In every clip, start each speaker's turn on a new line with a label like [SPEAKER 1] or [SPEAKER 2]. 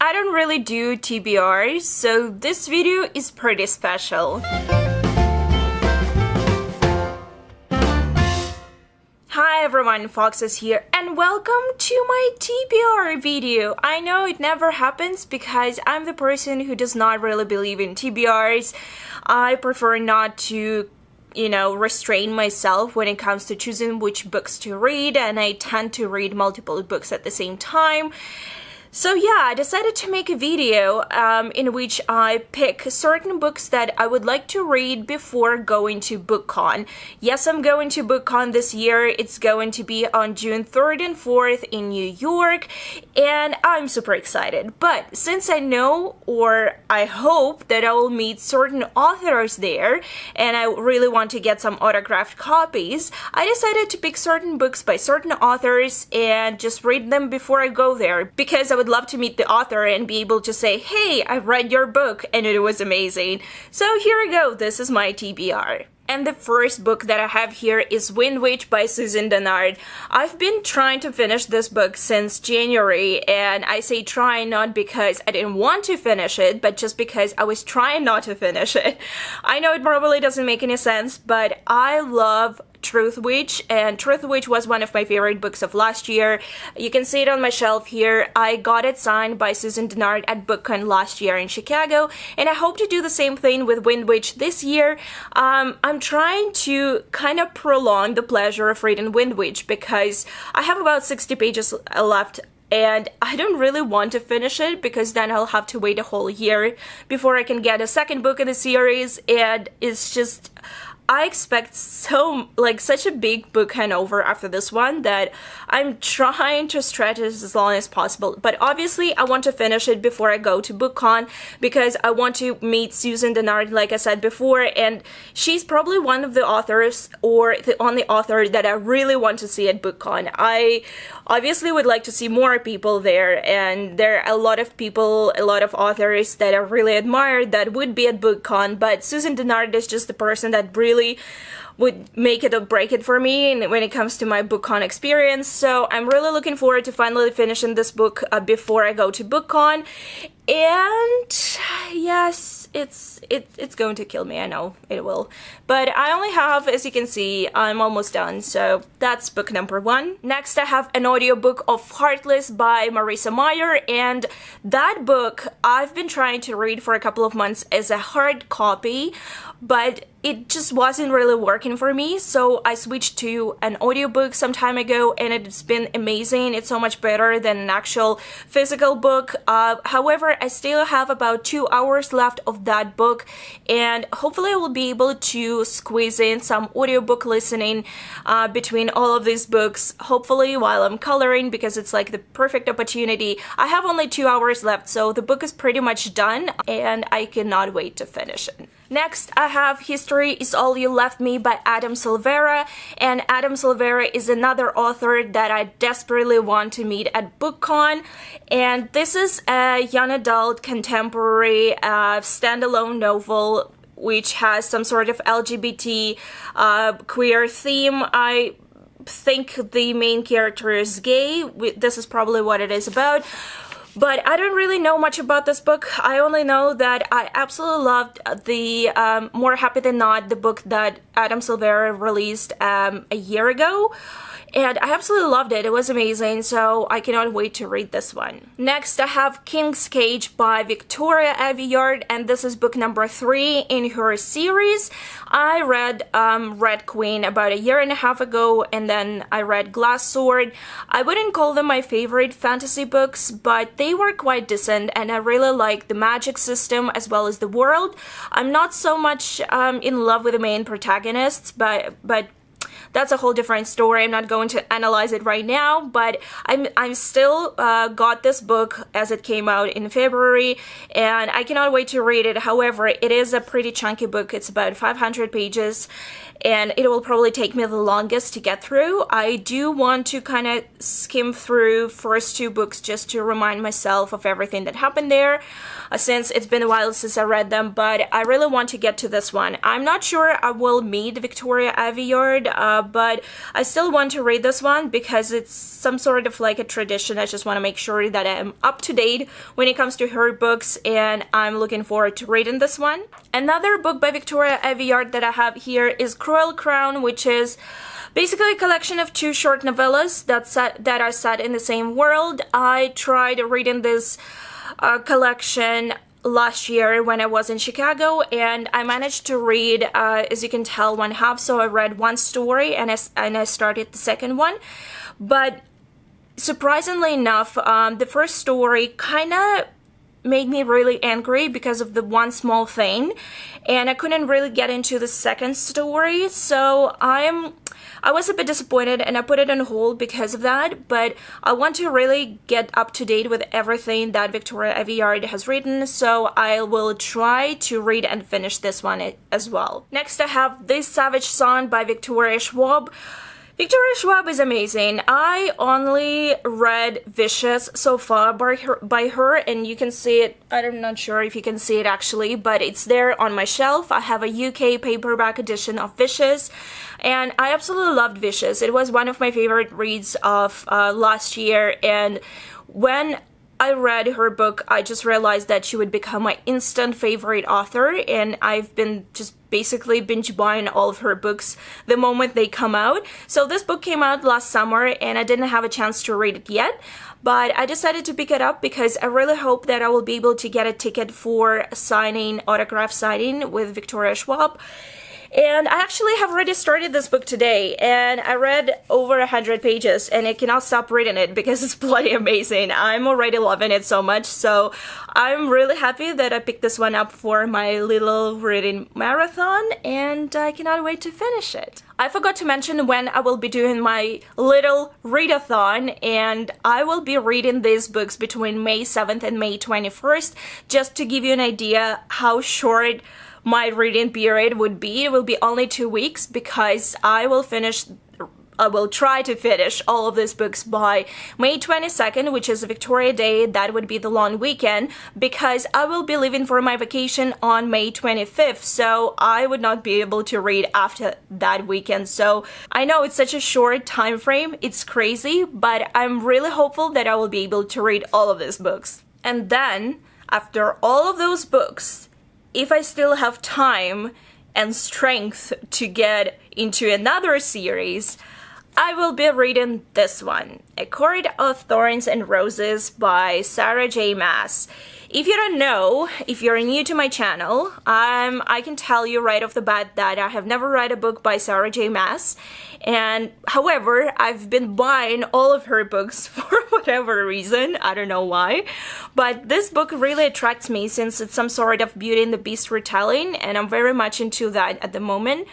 [SPEAKER 1] I don't really do TBRs, so this video is pretty special. Hi everyone, Foxes here, and welcome to my TBR video. I know it never happens because I'm the person who does not really believe in TBRs. I prefer not to restrain myself when it comes to choosing which books to read, and I tend to read multiple books at the same time. So yeah, I decided to make a video in which I pick certain books that I would like to read before going to Bookcon. Yes, I'm going to Bookcon this year. It's going to be on June 3rd and 4th in New York, and I'm super excited. But since I know, or I hope, that I will meet certain authors there, and I really want to get some autographed copies, I decided to pick certain books by certain authors and just read them before I go there, because I would love to meet the author and be able to say, hey, I read your book and it was amazing. So here we go, this is my TBR. And the first book that I have here is Wind Witch by Susan Dennard. I've been trying to finish this book since January, and I say trying not because I didn't want to finish it, but just because I was trying not to finish it. I know it probably doesn't make any sense, but I love Truth Witch, and Truth Witch was one of my favorite books of last year. You can see it on my shelf here. I got it signed by Susan Dennard at Bookcon last year in Chicago, and I hope to do the same thing with Wind Witch this year. I'm trying to kind of prolong the pleasure of reading Wind Witch because I have about 60 pages left, and I don't really want to finish it because then I'll have to wait a whole year before I can get a second book in the series, and it's just, I expect such a big book handover after this one that I'm trying to stretch it as long as possible. But obviously I want to finish it before I go to Bookcon because I want to meet Susan Dennard, like I said before, and she's probably one of the authors, or the only author, that I really want to see at Bookcon. I obviously would like to see more people there, and there are a lot of people, a lot of authors that I really admire that would be at Bookcon, but Susan Dennard is just the person that really would make it or break it for me when it comes to my Bookcon experience. So I'm really looking forward to finally finishing this book before I go to Bookcon. And yes, it's going to kill me, I know it will, but I only have, as you can see, I'm almost done, so that's book number 1. Next I have an audiobook of Heartless by Marissa Meyer, and that book I've been trying to read for a couple of months as a hard copy, but it just wasn't really working for me, so I switched to an audiobook some time ago, and it's been amazing. It's so much better than an actual physical book. However, I still have about 2 hours left of that book, and hopefully I will be able to squeeze in some audiobook listening between all of these books, hopefully while I'm coloring, because it's like the perfect opportunity. I have only 2 hours left, so the book is pretty much done, and I cannot wait to finish it. Next, I have History Is All You Left Me by Adam Silvera, and Adam Silvera is another author that I desperately want to meet at Bookcon, and this is a young adult contemporary standalone novel which has some sort of LGBT queer theme. I think the main character is gay. This is probably what it is about. But I don't really know much about this book. I only know that I absolutely loved the More Happy Than Not, the book that Adam Silvera released a year ago. And I absolutely loved it. It was amazing, so I cannot wait to read this one. Next, I have King's Cage by Victoria Aveyard, and this is book number 3 in her series. I read Red Queen about a year and a half ago, and then I read Glass Sword. I wouldn't call them my favorite fantasy books, but they were quite decent, and I really like the magic system as well as the world. I'm not so much in love with the main protagonists, but that's a whole different story. I'm not going to analyze it right now, but I'm still got this book as it came out in February, and I cannot wait to read it. However, it is a pretty chunky book. It's about 500 pages, and it will probably take me the longest to get through. I do want to kind of skim through first 2 books just to remind myself of everything that happened there, since it's been a while since I read them, but I really want to get to this one. I'm not sure I will meet Victoria Aveyard, but I still want to read this one because it's some sort of like a tradition. I just want to make sure that I'm up to date when it comes to her books, and I'm looking forward to reading this one. Another book by Victoria Aveyard that I have here is Cruel Crown, which is basically a collection of 2 short novellas that are set in the same world. I tried reading this collection last year when I was in Chicago, and I managed to read, as you can tell, one half. So I read one story and I started the second one. But surprisingly enough, the first story kind of made me really angry because of the one small thing, and I couldn't really get into the second story. So I was a bit disappointed and I put it on hold because of that, but I want to really get up to date with everything that Victoria Aveyard has written, so I will try to read and finish this one as well. Next I have This Savage Son by Victoria Schwab. Victoria Schwab is amazing. I only read Vicious so far by her, and you can see it. I'm not sure if you can see it actually, but it's there on my shelf. I have a UK paperback edition of Vicious, and I absolutely loved Vicious. It was one of my favorite reads of last year, and when I read her book, I just realized that she would become my instant favorite author, and I've been just basically binge buying all of her books the moment they come out. So this book came out last summer and I didn't have a chance to read it yet, but I decided to pick it up because I really hope that I will be able to get a ticket for autograph signing with Victoria Schwab. And I actually have already started this book today, and I read over 100 pages, and I cannot stop reading it because it's bloody amazing. I'm already loving it so much, so I'm really happy that I picked this one up for my little reading marathon, and I cannot wait to finish it. I forgot to mention when I will be doing my little readathon, and I will be reading these books between May 7th and May 21st, just to give you an idea how short my reading period would be. It will be only 2 weeks because I will try to finish all of these books by May 22nd, which is Victoria Day. That would be the long weekend, because I will be leaving for my vacation on May 25th, so I would not be able to read after that weekend. So I know it's such a short time frame, it's crazy, but I'm really hopeful that I will be able to read all of these books. And then, after all of those books, if I still have time and strength to get into another series, I will be reading this one, A Court of Thorns and Roses by Sarah J. Maas. If you don't know, if you're new to my channel, I can tell you right off the bat that I have never read a book by Sarah J. Maas, and however, I've been buying all of her books for whatever reason, I don't know why, but this book really attracts me since it's some sort of Beauty and the Beast retelling, and I'm very much into that at the moment.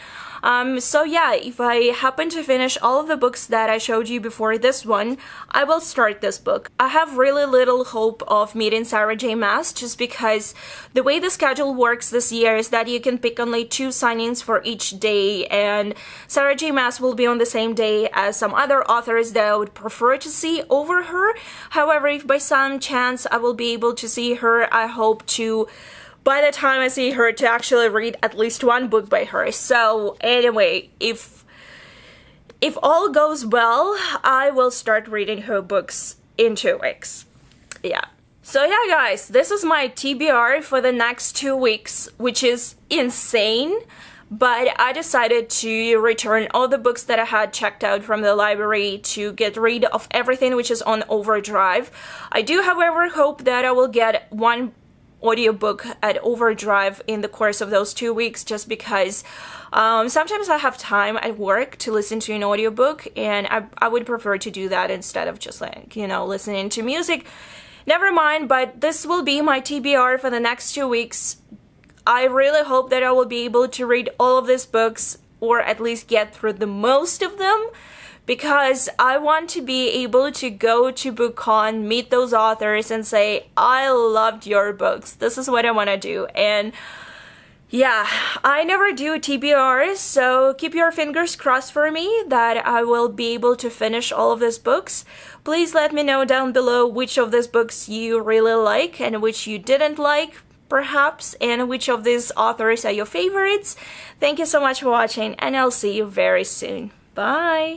[SPEAKER 1] So yeah, if I happen to finish all of the books that I showed you before this one, I will start this book. I have really little hope of meeting Sarah J. Maas just because the way the schedule works this year is that you can pick only 2 signings for each day, and Sarah J. Maas will be on the same day as some other authors that I would prefer to see over her. However, if by some chance I will be able to see her, I hope to, by the time I see her, to actually read at least one book by her. So anyway, if all goes well, I will start reading her books in 2 weeks. Yeah. So yeah, guys, this is my TBR for the next 2 weeks, which is insane. But I decided to return all the books that I had checked out from the library to get rid of everything which is on overdrive. I do, however, hope that I will get one audiobook at overdrive in the course of those 2 weeks, just because sometimes I have time at work to listen to an audiobook, and I would prefer to do that instead of just like, you know, listening to music. Never mind, but this will be my TBR for the next 2 weeks. I really hope that I will be able to read all of these books, or at least get through the most of them, because I want to be able to go to Bookcon, meet those authors, and say, I loved your books. This is what I want to do. And yeah, I never do TBRs, so keep your fingers crossed for me that I will be able to finish all of these books. Please let me know down below which of these books you really like and which you didn't like, perhaps, and which of these authors are your favorites. Thank you so much for watching, and I'll see you very soon. Bye!